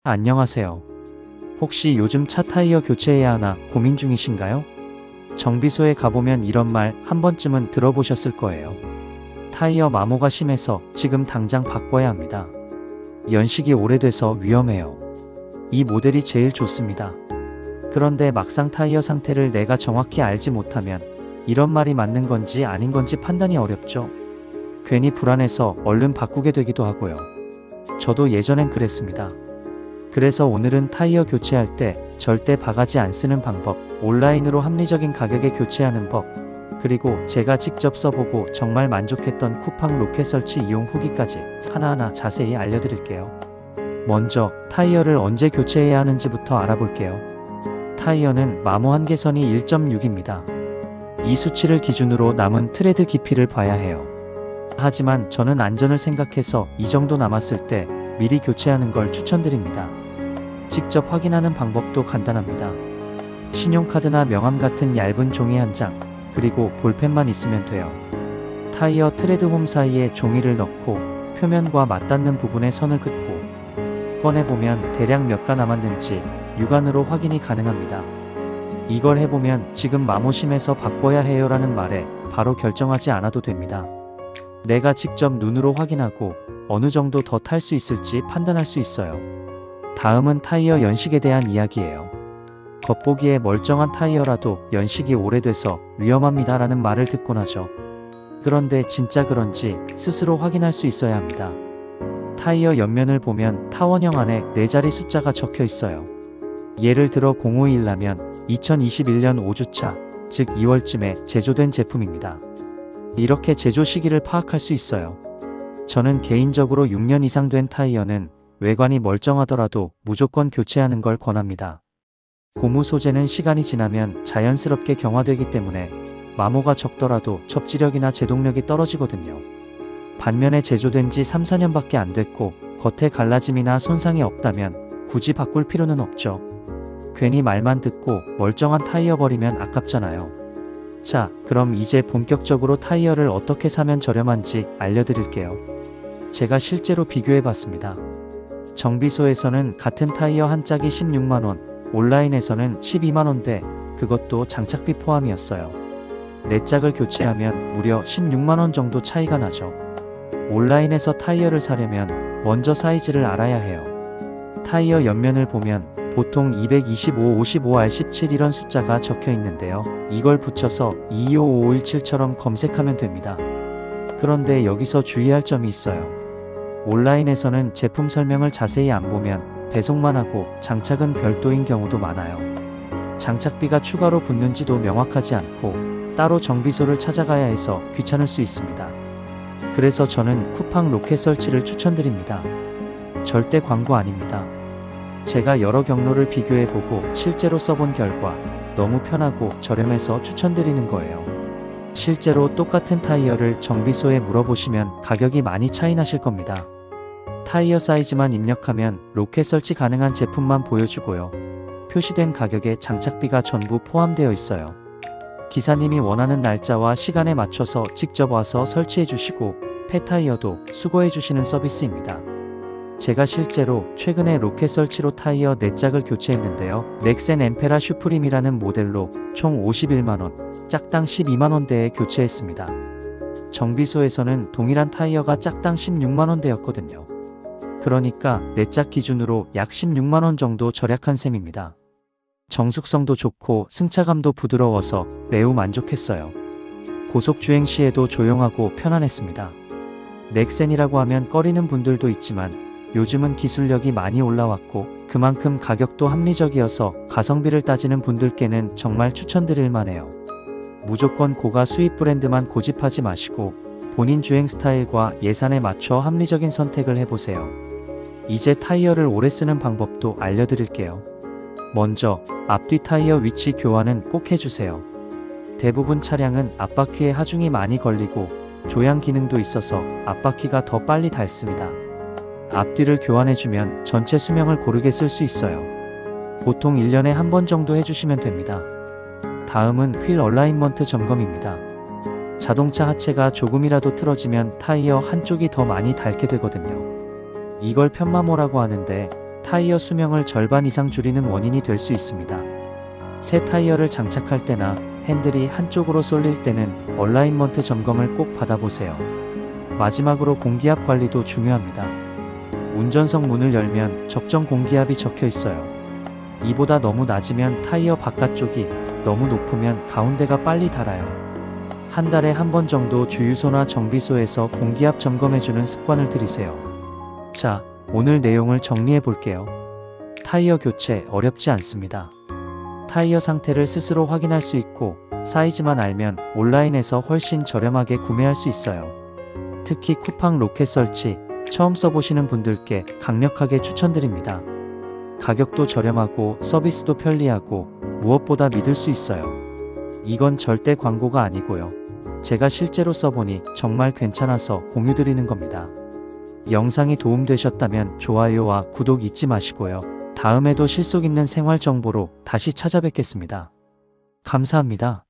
안녕하세요. 혹시 요즘 차 타이어 교체해야 하나 고민 중이신가요? 정비소에 가보면 이런 말 한 번쯤은 들어보셨을 거예요. 타이어 마모가 심해서 지금 당장 바꿔야 합니다. 연식이 오래돼서 위험해요. 이 모델이 제일 좋습니다. 그런데 막상 타이어 상태를 내가 정확히 알지 못하면 이런 말이 맞는 건지 아닌 건지 판단이 어렵죠. 괜히 불안해서 얼른 바꾸게 되기도 하고요. 저도 예전엔 그랬습니다. 그래서 오늘은 타이어 교체할 때 절대 바가지 안 쓰는 방법, 온라인으로 합리적인 가격에 교체하는 법, 그리고 제가 직접 써보고 정말 만족했던 쿠팡 로켓 설치 이용 후기까지 하나하나 자세히 알려드릴게요. 먼저 타이어를 언제 교체해야 하는지부터 알아볼게요. 타이어는 마모 한계선이 1.6입니다. 이 수치를 기준으로 남은 트레드 깊이를 봐야 해요. 하지만 저는 안전을 생각해서 이 정도 남았을 때 미리 교체하는 걸 추천드립니다. 직접 확인하는 방법도 간단합니다. 신용카드나 명함 같은 얇은 종이 한 장, 그리고 볼펜만 있으면 돼요. 타이어 트레드 홈 사이에 종이를 넣고 표면과 맞닿는 부분에 선을 긋고 꺼내보면 대략 몇 가 남았는지 육안으로 확인이 가능합니다. 이걸 해보면 지금 마모 심해서 바꿔야 해요 라는 말에 바로 결정하지 않아도 됩니다. 내가 직접 눈으로 확인하고 어느 정도 더 탈 수 있을지 판단할 수 있어요. 다음은 타이어 연식에 대한 이야기예요. 겉보기에 멀쩡한 타이어라도 연식이 오래돼서 위험합니다 라는 말을 듣곤 하죠. 그런데 진짜 그런지 스스로 확인할 수 있어야 합니다. 타이어 옆면을 보면 타원형 안에 4자리 숫자가 적혀 있어요. 예를 들어 0521라면 2021년 5주차, 즉 2월쯤에 제조된 제품입니다. 이렇게 제조 시기를 파악할 수 있어요. 저는 개인적으로 6년 이상 된 타이어는 외관이 멀쩡하더라도 무조건 교체하는 걸 권합니다. 고무 소재는 시간이 지나면 자연스럽게 경화되기 때문에 마모가 적더라도 접지력이나 제동력이 떨어지거든요. 반면에 제조된 지 3, 4년밖에 안 됐고 겉에 갈라짐이나 손상이 없다면 굳이 바꿀 필요는 없죠. 괜히 말만 듣고 멀쩡한 타이어 버리면 아깝잖아요. 자, 그럼 이제 본격적으로 타이어를 어떻게 사면 저렴한지 알려드릴게요. 제가 실제로 비교해봤습니다. 정비소에서는 같은 타이어 한 짝이 16만원, 온라인에서는 12만원대, 그것도 장착비 포함이었어요. 4짝을 교체하면 무려 16만원 정도 차이가 나죠. 온라인에서 타이어를 사려면 먼저 사이즈를 알아야 해요. 타이어 옆면을 보면 보통 225, 55, R17 이런 숫자가 적혀 있는데요. 이걸 붙여서 225517처럼 검색하면 됩니다. 그런데 여기서 주의할 점이 있어요. 온라인에서는 제품 설명을 자세히 안 보면 배송만 하고 장착은 별도인 경우도 많아요. 장착비가 추가로 붙는지도 명확하지 않고 따로 정비소를 찾아가야 해서 귀찮을 수 있습니다. 그래서 저는 쿠팡 로켓 설치를 추천드립니다. 절대 광고 아닙니다. 제가 여러 경로를 비교해보고 실제로 써본 결과 너무 편하고 저렴해서 추천드리는 거예요. 실제로 똑같은 타이어를 정비소에 물어보시면 가격이 많이 차이 나실 겁니다. 타이어 사이즈만 입력하면 로켓 설치 가능한 제품만 보여주고요. 표시된 가격에 장착비가 전부 포함되어 있어요. 기사님이 원하는 날짜와 시간에 맞춰서 직접 와서 설치해 주시고 폐타이어도 수거해 주시는 서비스입니다. 제가 실제로 최근에 로켓 설치로 타이어 4짝을 교체했는데요. 넥센 엠페라 슈프림이라는 모델로 총 51만원, 짝당 12만원대에 교체했습니다. 정비소에서는 동일한 타이어가 짝당 16만원대였거든요. 그러니까 4짝 기준으로 약 16만원 정도 절약한 셈입니다. 정숙성도 좋고 승차감도 부드러워서 매우 만족했어요. 고속주행 시에도 조용하고 편안했습니다. 넥센이라고 하면 꺼리는 분들도 있지만 요즘은 기술력이 많이 올라왔고 그만큼 가격도 합리적이어서 가성비를 따지는 분들께는 정말 추천드릴 만해요. 무조건 고가 수입 브랜드만 고집하지 마시고 본인 주행 스타일과 예산에 맞춰 합리적인 선택을 해보세요. 이제 타이어를 오래 쓰는 방법도 알려드릴게요. 먼저 앞뒤 타이어 위치 교환은 꼭 해주세요. 대부분 차량은 앞바퀴에 하중이 많이 걸리고 조향 기능도 있어서 앞바퀴가 더 빨리 닳습니다. 앞뒤를 교환해주면 전체 수명을 고르게 쓸 수 있어요. 보통 1년에 한 번 정도 해주시면 됩니다. 다음은 휠 얼라인먼트 점검입니다. 자동차 하체가 조금이라도 틀어지면 타이어 한쪽이 더 많이 닳게 되거든요. 이걸 편마모라고 하는데 타이어 수명을 절반 이상 줄이는 원인이 될 수 있습니다. 새 타이어를 장착할 때나 핸들이 한쪽으로 쏠릴 때는 얼라인먼트 점검을 꼭 받아보세요. 마지막으로 공기압 관리도 중요합니다. 운전석 문을 열면 적정 공기압이 적혀 있어요. 이보다 너무 낮으면 타이어 바깥쪽이, 너무 높으면 가운데가 빨리 닳아요. 한 달에 한 번 정도 주유소나 정비소에서 공기압 점검해주는 습관을 들이세요. 자, 오늘 내용을 정리해 볼게요. 타이어 교체 어렵지 않습니다. 타이어 상태를 스스로 확인할 수 있고 사이즈만 알면 온라인에서 훨씬 저렴하게 구매할 수 있어요. 특히 쿠팡 로켓 설치 처음 써보시는 분들께 강력하게 추천드립니다. 가격도 저렴하고 서비스도 편리하고 무엇보다 믿을 수 있어요. 이건 절대 광고가 아니고요. 제가 실제로 써보니 정말 괜찮아서 공유드리는 겁니다. 영상이 도움되셨다면 좋아요와 구독 잊지 마시고요. 다음에도 실속 있는 생활 정보로 다시 찾아뵙겠습니다. 감사합니다.